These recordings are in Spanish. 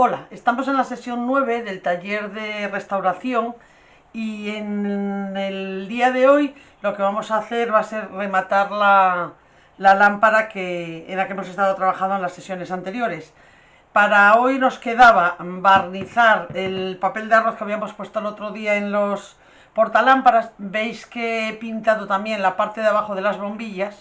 Hola, estamos en la sesión 9 del taller de restauración y en el día de hoy lo que vamos a hacer va a ser rematar la lámpara en la que hemos estado trabajando en las sesiones anteriores. Para hoy nos quedaba barnizar el papel de arroz que habíamos puesto el otro día en los portalámparas. Veis que he pintado también la parte de abajo de las bombillas.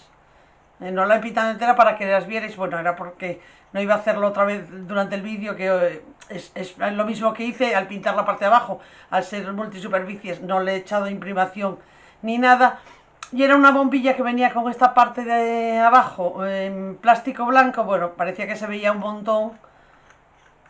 No la he pintado entera para que las vierais. Bueno, era porque no iba a hacerlo otra vez durante el vídeo, que es lo mismo que hice al pintar la parte de abajo. Al ser multisuperficies no le he echado imprimación ni nada. Y era una bombilla que venía con esta parte de abajo en plástico blanco. Bueno, parecía que se veía un montón.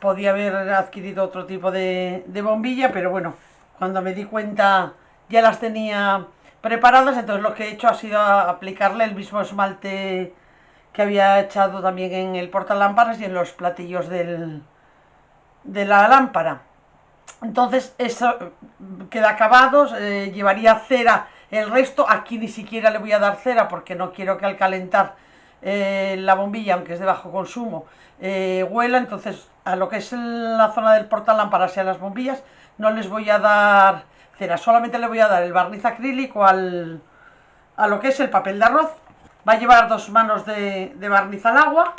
Podía haber adquirido otro tipo de bombilla, pero bueno, cuando me di cuenta ya las tenía preparadas. Entonces lo que he hecho ha sido aplicarle el mismo esmalte que había echado también en el portalámparas y en los platillos de la lámpara. Entonces eso queda acabado. Llevaría cera el resto. Aquí ni siquiera le voy a dar cera porque no quiero que al calentar la bombilla, aunque es de bajo consumo, huela. Entonces a lo que es la zona del portalámparas y a las bombillas no les voy a dar cera, solamente le voy a dar el barniz acrílico a lo que es el papel de arroz. Va a llevar 2 manos de barniz al agua,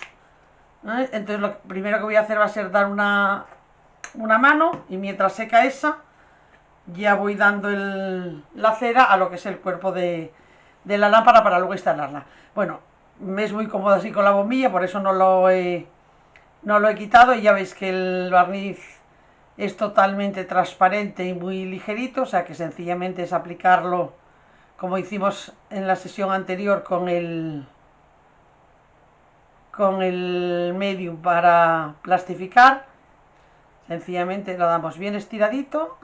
entonces lo primero que voy a hacer va a ser dar una mano, y mientras seca esa ya voy dando la cera a lo que es el cuerpo de la lámpara para luego instalarla. Bueno, me es muy cómodo así con la bombilla, por eso no lo he quitado. Y ya veis que el barniz es totalmente transparente y muy ligerito, o sea que sencillamente es aplicarlo como hicimos en la sesión anterior con el medium para plastificar. Sencillamente lo damos bien estiradito,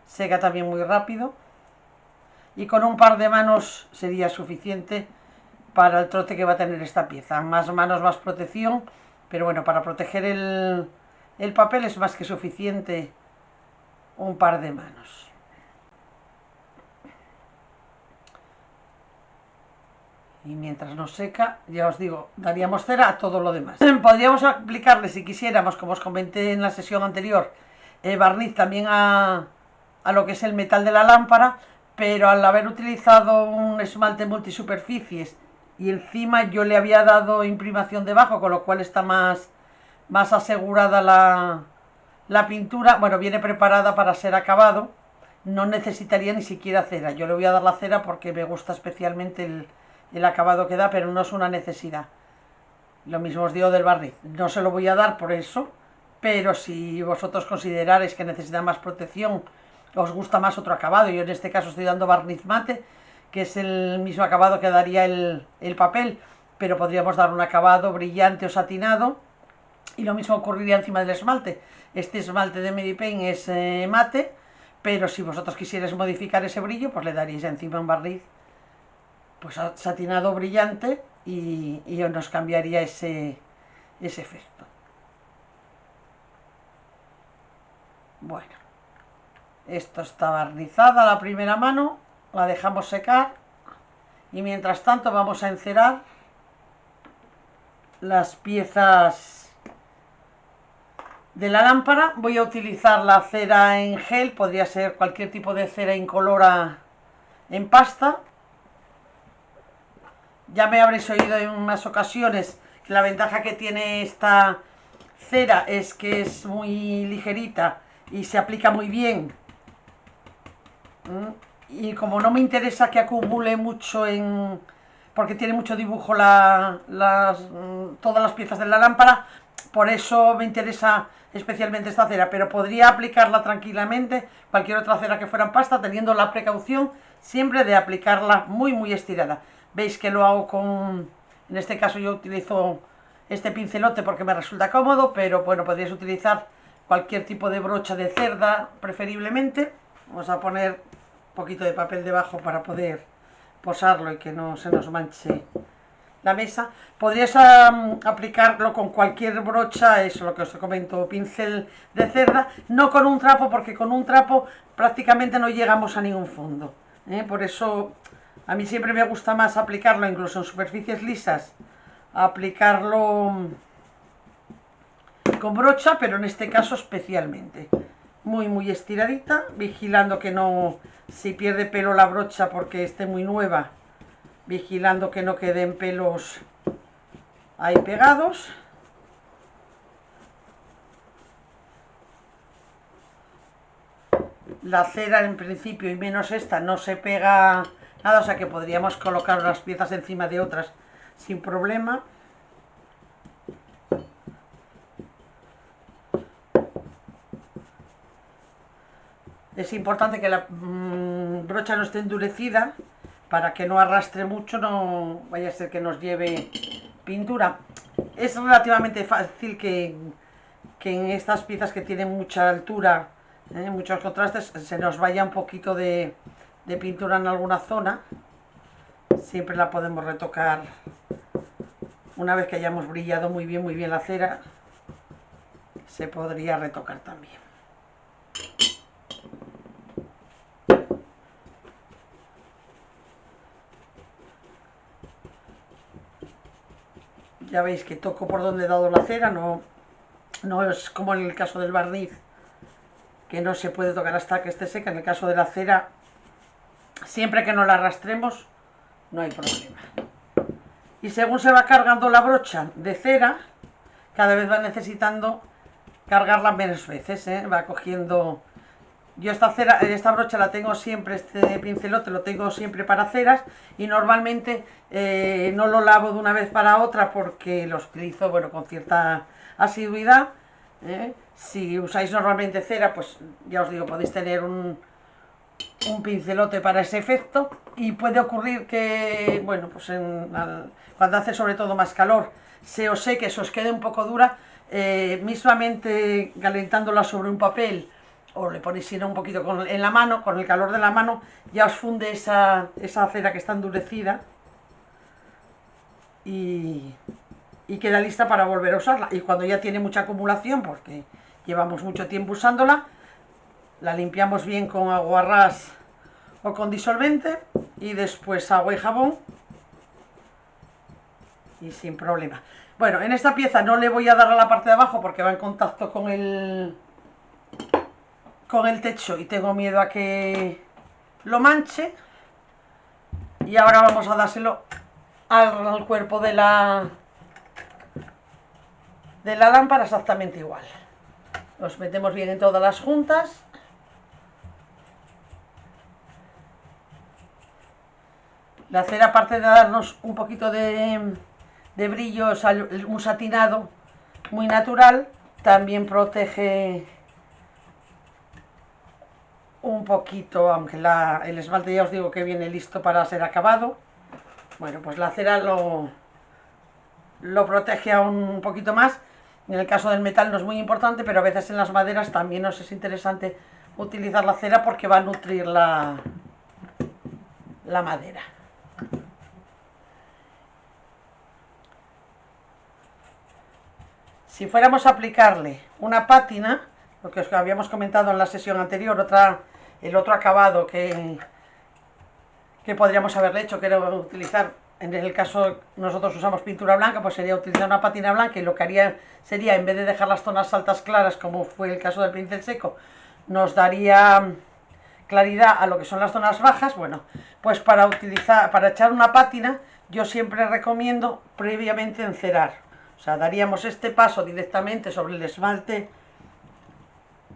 seca también muy rápido, y con un par de manos sería suficiente para el trote que va a tener esta pieza. Más manos, más protección, pero bueno, para proteger el papel es más que suficiente un par de manos. Y mientras nos seca, ya os digo, daríamos cera a todo lo demás. Podríamos aplicarle, si quisiéramos, como os comenté en la sesión anterior, barniz también a lo que es el metal de la lámpara, pero al haber utilizado un esmalte multisuperficies y encima yo le había dado imprimación debajo, con lo cual está más asegurada la pintura. Bueno, viene preparada para ser acabado, no necesitaría ni siquiera cera. Yo le voy a dar la cera porque me gusta especialmente el acabado que da, pero no es una necesidad. Lo mismo os digo del barniz, no se lo voy a dar por eso, pero si vosotros consideráis que necesita más protección, os gusta más otro acabado, yo en este caso estoy dando barniz mate, que es el mismo acabado que daría el papel, pero podríamos dar un acabado brillante o satinado, y lo mismo ocurriría encima del esmalte. Este esmalte de Medipaint es mate, pero si vosotros quisierais modificar ese brillo, pues le daríais encima un barniz pues satinado brillante, y nos cambiaría ese efecto. Bueno, esto está barnizada la primera mano, la dejamos secar y mientras tanto vamos a encerar las piezas de la lámpara. Voy a utilizar la cera en gel, podría ser cualquier tipo de cera incolora en pasta. Ya me habréis oído en unas ocasiones que la ventaja que tiene esta cera es que es muy ligerita y se aplica muy bien. Y como no me interesa que acumule mucho porque tiene mucho dibujo todas las piezas de la lámpara, por eso me interesa especialmente esta cera, pero podría aplicarla tranquilamente cualquier otra cera que fuera en pasta, teniendo la precaución siempre de aplicarla muy estirada. Veis que lo hago en este caso yo utilizo este pincelote porque me resulta cómodo, pero bueno, podríais utilizar cualquier tipo de brocha de cerda preferiblemente. Vamos a poner un poquito de papel debajo para poder posarlo y que no se nos manche la mesa. Podríais aplicarlo con cualquier brocha, eso es lo que os comento, pincel de cerda, no con un trapo, porque con un trapo prácticamente no llegamos a ningún fondo, por eso a mí siempre me gusta más aplicarlo, incluso en superficies lisas, aplicarlo con brocha, pero en este caso especialmente. Muy estiradita, vigilando que no, si pierde pelo la brocha porque esté muy nueva, vigilando que no queden pelos ahí pegados. La cera en principio, y menos esta, no se pega nada, o sea que podríamos colocar unas piezas encima de otras sin problema. Es importante que la brocha no esté endurecida para que no arrastre mucho, no vaya a ser que nos lleve pintura. Es relativamente fácil que en estas piezas que tienen mucha altura, muchos contrastes, se nos vaya un poquito de pintura en alguna zona. Siempre la podemos retocar una vez que hayamos brillado muy bien la cera. Se podría retocar también. Ya veis que toco por donde he dado la cera, no es como en el caso del barniz, que no se puede tocar hasta que esté seca. En el caso de la cera, siempre que no la arrastremos, no hay problema. Y según se va cargando la brocha de cera, cada vez va necesitando cargarla menos veces, va cogiendo. Yo esta brocha la tengo siempre, este pincelote lo tengo siempre para ceras, y normalmente no lo lavo de una vez para otra porque lo utilizo, bueno, con cierta asiduidad. Si usáis normalmente cera, pues ya os digo, podéis tener un pincelote para ese efecto, y puede ocurrir que, bueno, pues cuando hace sobre todo más calor, se os seque, se os quede un poco dura, mismamente calentándola sobre un papel, o le ponéis un poquito en la mano, con el calor de la mano, ya os funde esa cera que está endurecida y queda lista para volver a usarla. Y cuando ya tiene mucha acumulación, porque llevamos mucho tiempo usándola, la limpiamos bien con aguarrás o con disolvente, y después agua y jabón, y sin problema. Bueno, en esta pieza no le voy a dar a la parte de abajo porque va en contacto con el techo y tengo miedo a que lo manche. Y ahora vamos a dárselo al cuerpo de la lámpara exactamente igual. Los metemos bien en todas las juntas. La cera, aparte de darnos un poquito de brillo, un satinado muy natural, también protege un poquito, aunque el esmalte ya os digo que viene listo para ser acabado. Bueno, pues la cera lo protege aún un poquito más. En el caso del metal no es muy importante, pero a veces en las maderas también nos es interesante utilizar la cera porque va a nutrir la madera. Si fuéramos a aplicarle una pátina, lo que os habíamos comentado en la sesión anterior, el otro acabado que podríamos haberle hecho, que era utilizar, en el caso nosotros usamos pintura blanca, pues sería utilizar una pátina blanca, y lo que haría sería, en vez de dejar las zonas altas claras, como fue el caso del pincel seco, nos daría claridad a lo que son las zonas bajas. Bueno, pues para echar una pátina, yo siempre recomiendo previamente encerar. O sea, daríamos este paso directamente sobre el esmalte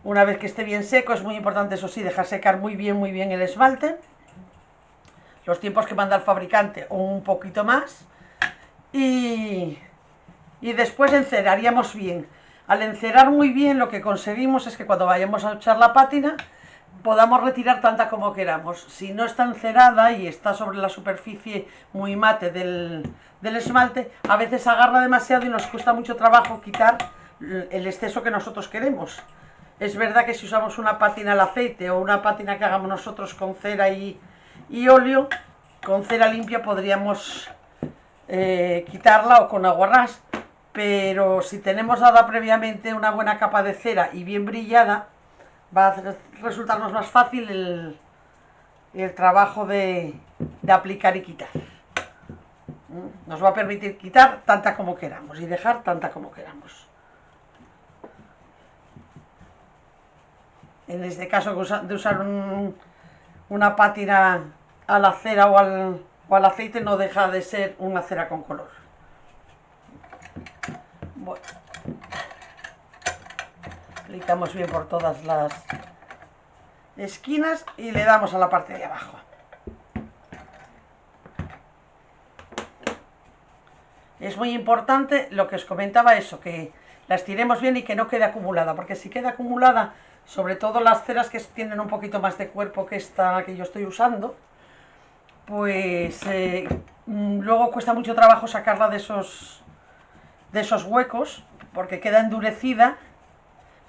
una vez que esté bien seco. Es muy importante, eso sí, dejar secar muy bien el esmalte, los tiempos que manda el fabricante o un poquito más, y después enceraríamos bien. Al encerar muy bien, lo que conseguimos es que cuando vayamos a echar la pátina podamos retirar tanta como queramos. Si no está encerada y está sobre la superficie muy mate del esmalte, a veces agarra demasiado y nos cuesta mucho trabajo quitar el exceso que nosotros queremos. Es verdad que si usamos una pátina al aceite o una pátina que hagamos nosotros con cera y óleo, con cera limpia podríamos quitarla, o con aguarrás, pero si tenemos dada previamente una buena capa de cera y bien brillada, va a resultarnos más fácil el trabajo de aplicar y quitar. Nos va a permitir quitar tanta como queramos y dejar tanta como queramos. en este caso de usar una pátina a la cera o al aceite, no deja de ser una cera con color. Bueno, aplicamos bien por todas las esquinas y le damos a la parte de abajo. Es muy importante lo que os comentaba, eso, que la estiremos bien y que no quede acumulada, porque si queda acumulada, sobre todo las ceras que tienen un poquito más de cuerpo que esta que yo estoy usando, pues luego cuesta mucho trabajo sacarla de esos huecos, porque queda endurecida,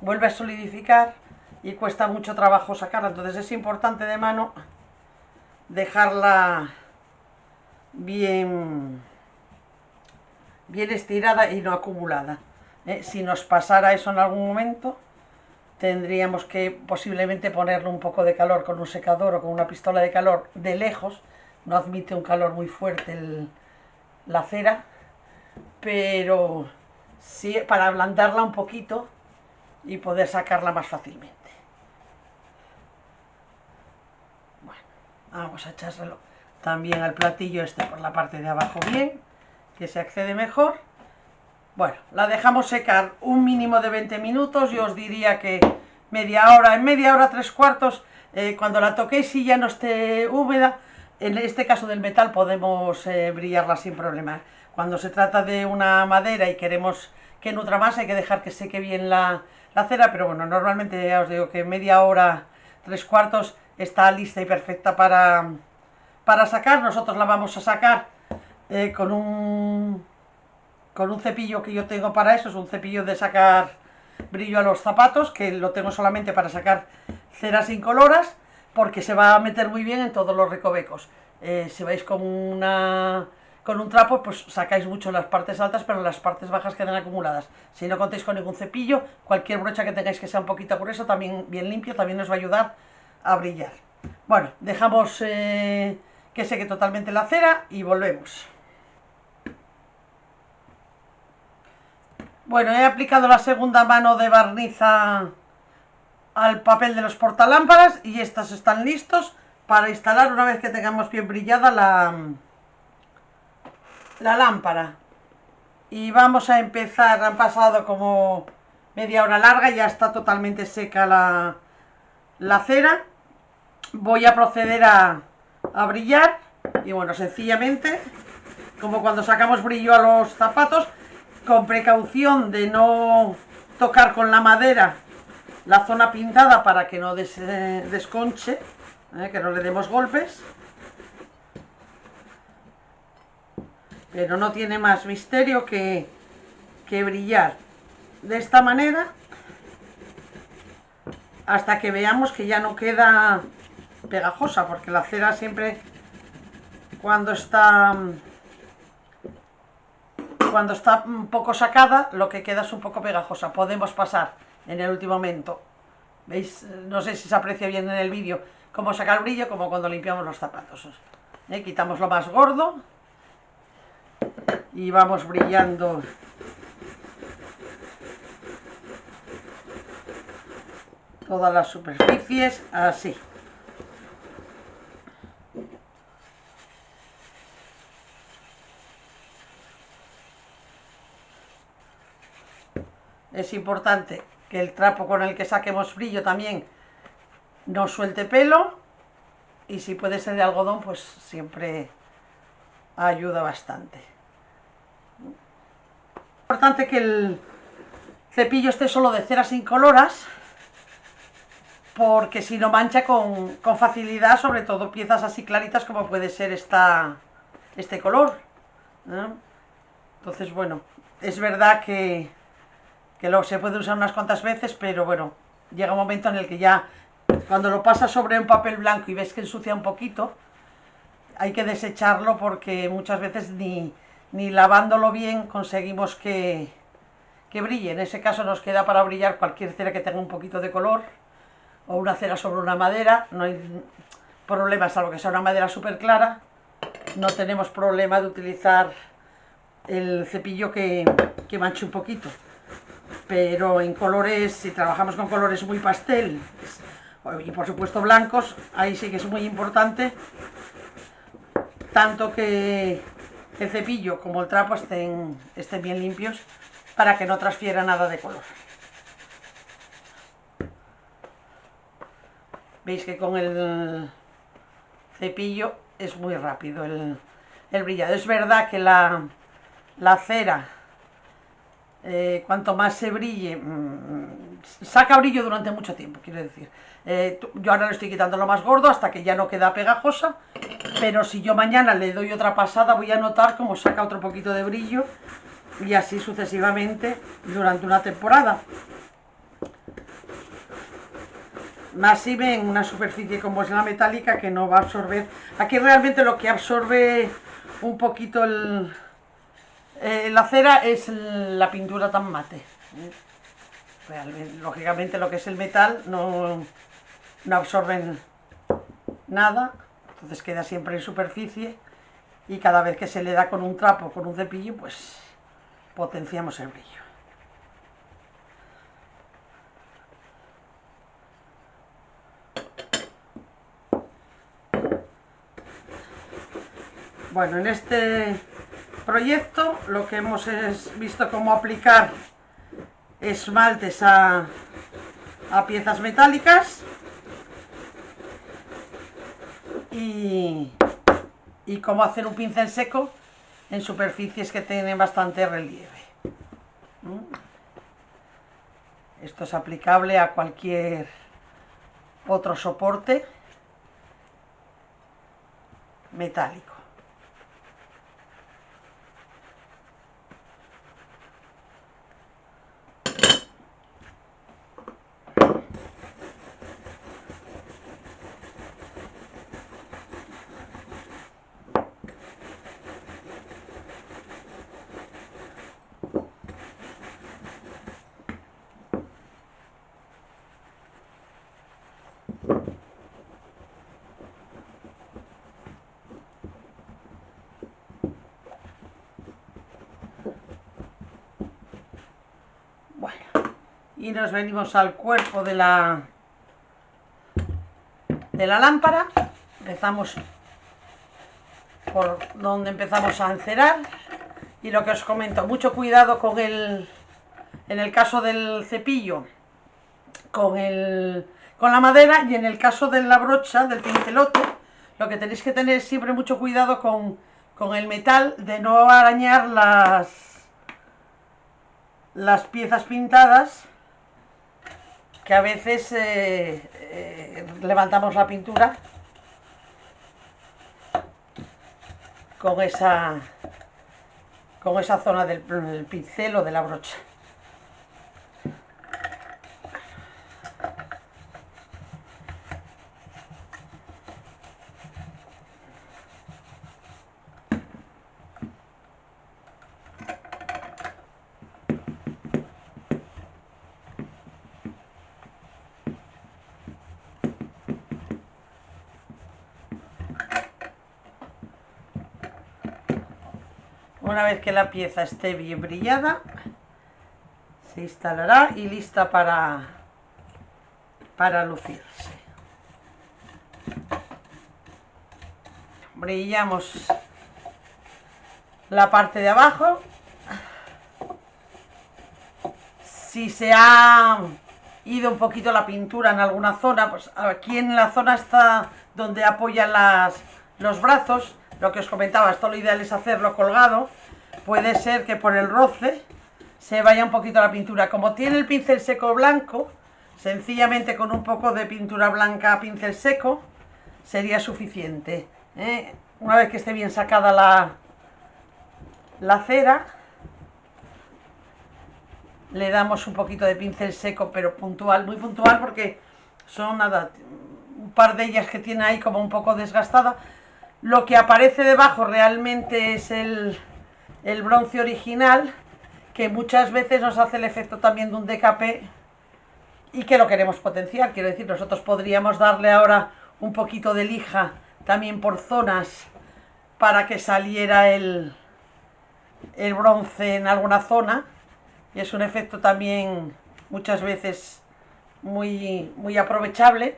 vuelve a solidificar y cuesta mucho trabajo sacarla. Entonces es importante de mano dejarla bien estirada y no acumulada. Si nos pasara eso en algún momento, tendríamos que posiblemente ponerle un poco de calor con un secador o con una pistola de calor de lejos. No admite un calor muy fuerte la cera, pero sí para ablandarla un poquito y poder sacarla más fácilmente. Bueno, vamos a echárselo también al platillo este por la parte de abajo bien, que se accede mejor. Bueno, la dejamos secar un mínimo de 20 minutos, yo os diría que media hora, en media hora, 3/4, cuando la toquéis y ya no esté húmeda, en este caso del metal podemos brillarla sin problema. Cuando se trata de una madera y queremos que nutra más, hay que dejar que seque bien la cera, pero bueno, normalmente ya os digo que media hora, 3/4 está lista y perfecta para sacar. Nosotros la vamos a sacar con un cepillo que yo tengo para eso, es un cepillo de sacar brillo a los zapatos, que lo tengo solamente para sacar ceras incoloras, porque se va a meter muy bien en todos los recovecos. Si vais con un trapo, pues sacáis mucho las partes altas, pero las partes bajas quedan acumuladas. Si no contáis con ningún cepillo, cualquier brocha que tengáis que sea un poquito grueso, también bien limpio, también os va a ayudar a brillar. Bueno, dejamos que seque totalmente la cera y volvemos. Bueno, he aplicado la segunda mano de barniz al papel de los portalámparas y estos están listos para instalar una vez que tengamos bien brillada la lámpara. Y vamos a empezar, han pasado como media hora larga, ya está totalmente seca la cera. Voy a proceder a brillar y bueno, sencillamente, como cuando sacamos brillo a los zapatos, con precaución de no tocar con la madera la zona pintada para que no desconche, que no le demos golpes. Pero no tiene más misterio que brillar de esta manera hasta que veamos que ya no queda pegajosa, porque la cera siempre cuando está un poco sacada, lo que queda es un poco pegajosa. Podemos pasar en el último momento, veis, no sé si se aprecia bien en el vídeo cómo sacar brillo, como cuando limpiamos los zapatos. Quitamos lo más gordo y vamos brillando todas las superficies así. Es importante que el trapo con el que saquemos brillo también no suelte pelo, y si puede ser de algodón, pues siempre ayuda bastante. Es importante que el cepillo esté solo de ceras incoloras, porque si no mancha con facilidad, sobre todo piezas así claritas como puede ser este color, ¿no? Entonces, bueno, es verdad que se puede usar unas cuantas veces, pero bueno, llega un momento en el que ya, cuando lo pasas sobre un papel blanco y ves que ensucia un poquito, hay que desecharlo, porque muchas veces ni lavándolo bien conseguimos que brille. En ese caso nos queda para brillar cualquier cera que tenga un poquito de color, o una cera sobre una madera. No hay problema, salvo que sea una madera súper clara, no tenemos problema de utilizar el cepillo que manche un poquito. Pero en colores, si trabajamos con colores muy pastel, y por supuesto blancos, ahí sí que es muy importante, tanto que el cepillo como el trapo estén bien limpios para que no transfiera nada de color. Veis que con el cepillo es muy rápido el brillado. Es verdad que la cera, cuanto más se brille, saca brillo durante mucho tiempo, quiero decir. Yo ahora le estoy quitando lo más gordo hasta que ya no queda pegajosa, pero si yo mañana le doy otra pasada voy a notar cómo saca otro poquito de brillo, y así sucesivamente durante una temporada. Máxime en una superficie como es la metálica, que no va a absorber. Aquí realmente lo que absorbe un poquito la cera es la pintura tan mate. Realmente, lógicamente lo que es el metal no absorben nada, entonces queda siempre en superficie, y cada vez que se le da con un trapo, con un cepillo, pues potenciamos el brillo. Bueno, en este proyecto lo que hemos visto cómo aplicar esmaltes a piezas metálicas y cómo hacer un pincel seco en superficies que tienen bastante relieve. Esto es aplicable a cualquier otro soporte metálico. Bueno, y nos venimos al cuerpo de la lámpara. Empezamos por donde empezamos a encerar, y lo que os comento, mucho cuidado con en el caso del cepillo, con la madera, y en el caso de la brocha, del pincelote, lo que tenéis que tener siempre mucho cuidado con el metal, de no arañar las piezas pintadas, que a veces levantamos la pintura con esa zona del pincel o de la brocha. Una vez que la pieza esté bien brillada, se instalará y lista para lucirse. Brillamos la parte de abajo. Si se ha ido un poquito la pintura en alguna zona, pues aquí en la zona está donde apoyan los brazos, lo que os comentaba, esto lo ideal es hacerlo colgado. Puede ser que por el roce se vaya un poquito la pintura. Como tiene el pincel seco blanco, sencillamente con un poco de pintura blanca a pincel seco sería suficiente. Una vez que esté bien sacada la cera, le damos un poquito de pincel seco, pero puntual, muy puntual, porque son nada, un par de ellas que tiene ahí como un poco desgastada. Lo que aparece debajo realmente es el bronce original, que muchas veces nos hace el efecto también de un decapé y que lo queremos potenciar. Quiero decir, nosotros podríamos darle ahora un poquito de lija también por zonas para que saliera el bronce en alguna zona, y es un efecto también muchas veces muy aprovechable.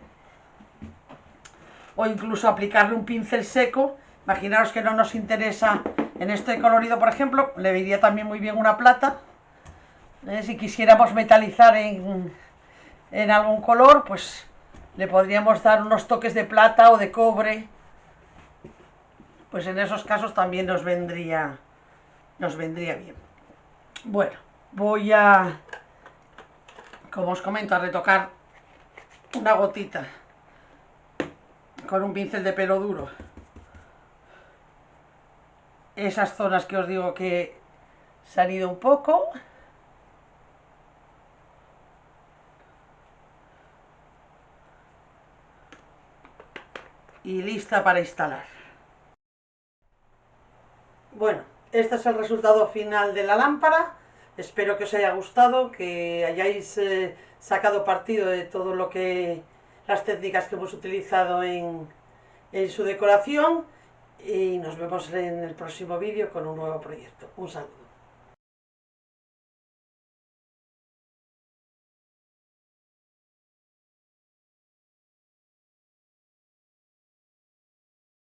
o incluso aplicarle un pincel seco. Imaginaros que no nos interesa en este colorido, por ejemplo, le iría también muy bien una plata. Si quisiéramos metalizar en algún color, pues le podríamos dar unos toques de plata o de cobre. Pues en esos casos también nos vendría bien. Bueno, voy a, como os comento, a retocar una gotita con un pincel de pelo duro esas zonas que os digo que se han ido un poco. Y lista para instalar. Bueno, este es el resultado final de la lámpara. Espero que os haya gustado, que hayáis sacado partido de todo lo que las técnicas que hemos utilizado en su decoración, y nos vemos en el próximo vídeo con un nuevo proyecto. Un saludo.